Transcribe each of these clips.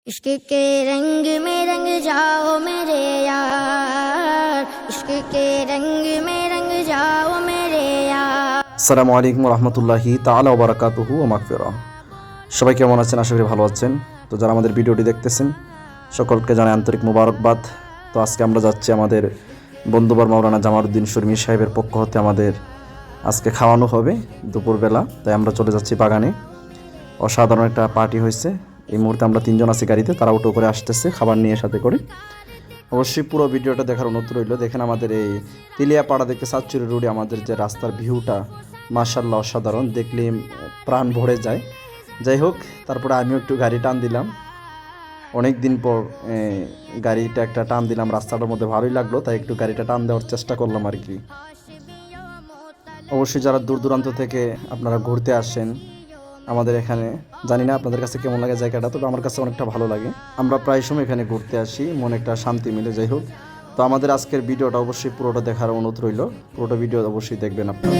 इश्क के रंग में रंग जाओ मेरे यार, इश्क के रंग में रंग जाओ मेरे यार। আসসালামু আলাইকুম রহমতুল্লাহি তাআলা ওয়া বারাকাতুহু ওয়া মাগফিরাহ। সবাই কেমন আছেন? আশা করি ভালো আছেন। তো যারা আমাদের ভিডিওটি দেখতেছেন সকলকে জানাই আন্তরিক মোবারকবাদ। তো আজকে আমরা যাচ্ছি আমাদের বন্ধুবর মাওলানা জামালউদ্দিন শর্মী সাহেবের পক্ষ হতে আমাদের আজকে খাওয়ানো হবে দুপুরবেলা। তাই আমরা চলে যাচ্ছি বাগানে। অসাধারণ একটা পার্টি হয়েছে। এই মুহূর্তে আমরা তিনজন আছি গাড়িতে, তারা অটো করে আসতেছে খাবার নিয়ে সাথে করে। অবশ্যই পুরো ভিডিওটা দেখার অনুরোধ রইল। দেখেন আমাদের এই তেলিয়াপাড়া থেকে সাতচুরি রোডে আমাদের যে রাস্তার ভিউটা মাশাআল্লাহ অসাধারণ, দেখলে প্রাণ ভরে যায়। যাই হোক, তারপরে আমিও একটু গাড়ি টান দিলাম। অনেক দিন পর গাড়িটা একটা টান দিলাম, রাস্তাটার মধ্যে ভালোই লাগলো, তাই একটু গাড়িটা টান দেওয়ার চেষ্টা করলাম আর কি। অবশ্যই যারা দূর দূরান্ত থেকে আপনারা ঘুরতে আসেন আমাদের এখানে, জানি না আপনাদের কাছে কেমন লাগে জায়গাটা, তবে আমার কাছে অনেকটা ভালো লাগে। আমরা প্রায় সময় এখানে ঘুরতে আসি, মনে একটা শান্তি মিলে। যাই হোক, তো আমাদের আজকের ভিডিওটা অবশ্যই পুরোটা দেখার অনুরোধ রইল। পুরোটা ভিডিও অবশ্যই দেখবেন আপনারা।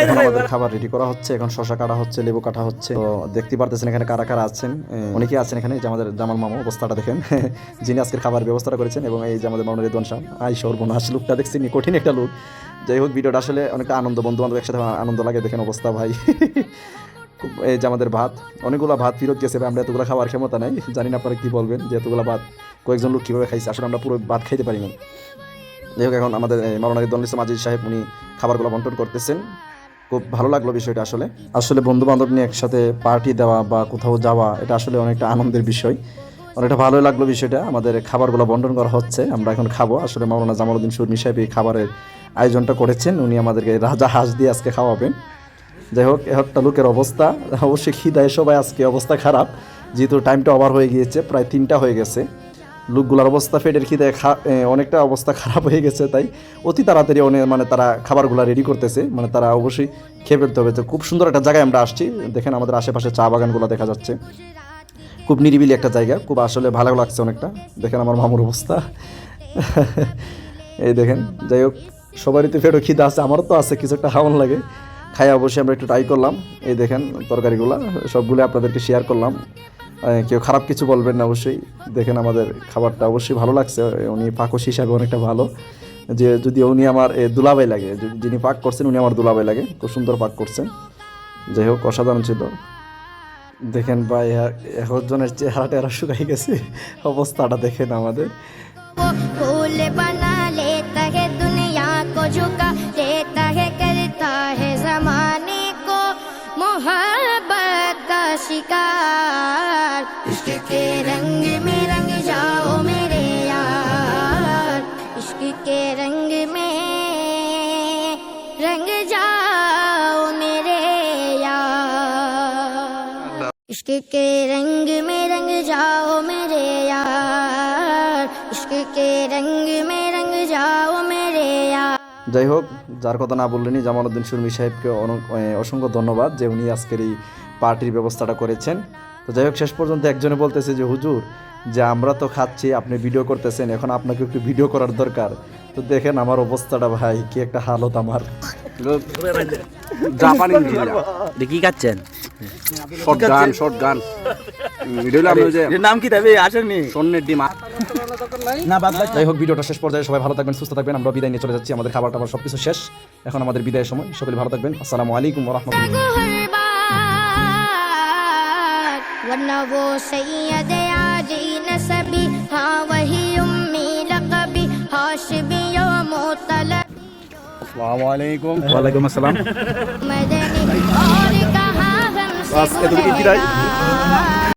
এখন আমাদের খাবার রেডি করা হচ্ছে, এখন শশা কাটা হচ্ছে, লেবু কাটা হচ্ছে। তো দেখতে পারতেছেন এখানে কারা কারা আছেন, অনেকেই আছেন এখানে। যে আমাদের জামাল মামা, অবস্থাটা দেখেন, যিনি আজকের খাবার ব্যবস্থাটা করেছেন, এবং এই যে আমাদের মামুন রেদওয়ান সাহেব। আই সর্বনাশ, লোকটা দেখছি কঠিন একটা লোক। যাই হোক, ভিডিওটা আসলে অনেকটা আনন্দ, বন্ধু বান্ধব একসাথে আনন্দ লাগে। দেখেন অবস্থা ভাই। এই যে আমাদের ভাত, অনেকগুলো ভাত ফেরত গেছে, আমরা এতগুলো খাবার ক্ষমতা নাই। জানি না আপনারা কী বলবেন যে এতগুলো ভাত কয়েকজন লোক কীভাবে খাইছে, আসলে আমরা পুরো ভাত খাইতে পারি না। যাই হোক, এখন আমাদের মাওলানা রেদওয়ান আজিজ সাহেব উনি খাবারগুলো বন্টন করতেছেন। খুব ভালো লাগলো বিষয়টা। আসলে বন্ধু বান্ধব নিয়ে একসাথে পার্টি দেওয়া বা কোথাও যাওয়া, এটা আসলে অনেকটা আনন্দের বিষয়। অনেকটা ভালোই লাগলো বিষয়টা। আমাদের খাবারগুলো বন্টন করা হচ্ছে, আমরা এখন খাবো। আসলে মাওলানা জামালউদ্দিন শর্মী সাহেব এই খাবারের আয়োজনটা করেছেন, উনি আমাদেরকে রাজা হাঁস দিয়ে আজকে খাওয়াবেন। যাই হোক, একটা লোকের অবস্থা অবশ্যই খিদায় সবাই আজকে অবস্থা খারাপ, যেহেতু টাইমটা ওভার হয়ে গিয়েছে, প্রায় 3টা হয়ে গেছে। লোকগুলোর অবস্থা পেটের খিদায় অনেকটা অবস্থা খারাপ হয়ে গেছে, তাই অতি তাড়াতাড়ি মানে তারা খাবারগুলো রেডি করতেছে, মানে তারা অবশ্যই খেয়ে ফেলতে হবে। তো খুব সুন্দর একটা জায়গায় আমরা আসছি। দেখেন আমাদের আশেপাশে চা বাগানগুলো দেখা যাচ্ছে, খুব নিরিবিলি একটা জায়গা, খুব আসলে ভালো লাগছে অনেকটা। দেখেন আমার মামুর অবস্থা, এই দেখেন। যাই হোক, সবারই তো পেটও খিদা আছে, আমারও তো আছে, কিছু একটা খাওয়ান লাগে। খাই অবশ্যই আমরা একটু ট্রাই করলাম। এই দেখেন তরকারিগুলো সবগুলো আপনাদেরকে শেয়ার করলাম, কেউ খারাপ কিছু বলবেন না অবশ্যই। দেখেন আমাদের খাবারটা অবশ্যই ভালো লাগছে। উনি পাকশ হিসাবে অনেকটা ভালো, যে যদি উনি আমার দুলাভাই লাগে, যিনি পাক করছেন উনি আমার দুলাভাই লাগে, খুব সুন্দর পাক করছেন। যাই হোক, অসাধারণ ছিল। দেখেন ভাই, একজনের চেহারাটা এরা শুকাই গেছে, অবস্থাটা দেখেন আমাদের। फूल बना लेता है दुनिया को, झुका लेता है, करता है जमाने को मोहब्बत का शिकार। इश्क के रंग में रंग जाओ मेरे यार, इश्क के रंग में रंग जाओ मेरे यार, इश्क के रंग में रंग जाओ मेरे यार, इश्क के रंग में रंग जाओ मेरे यार। যাই হোক, যার কথা না বললেনি, জামালউদ্দিন শর্মী সাহেবকে অসংখ্য ধন্যবাদ যে উনি আজকের এই পার্টির ব্যবস্থাটা করেছেন। তো যাই হোক, শেষ পর্যন্ত একজনে বলতেছে যে হুজুর, যে আমরা তো খাচ্ছি, আপনি ভিডিও করতেছেন, এখন আপনাকে একটু ভিডিও করার দরকার। তো দেখেন আমার অবস্থাটা ভাই, কি একটা হালত আমার। জাপানি কি খাচ্ছেন? শর্ট গান নাম কি দেবে? আসেননি স্বর্ণের ডিম না বাদ। যাই হোক, ভিডিওটা শেষ পর্যায়ে সবাই ভালো থাকবেন, সুস্থ থাকবেন। আমরা বিদায় নিয়ে চলে যাচ্ছি, আমাদের খাবার টাবার সবকিছু শেষ, এখন আমাদের বিদায়ের সময়। সকলে ভালো থাকবেন। আসসালামু আলাইকুম ওয়া রাহমাতুল্লাহ। वरना वो सैयद आजी नसबी, हाँ वही उम्मी लक़बी, हाशिमी व मुतला। আসসালামু আলাইকুম। ওয়ালাইকুম আসসালাম। मदनी और कहा हमसे বাস এতটুকু দিরাই।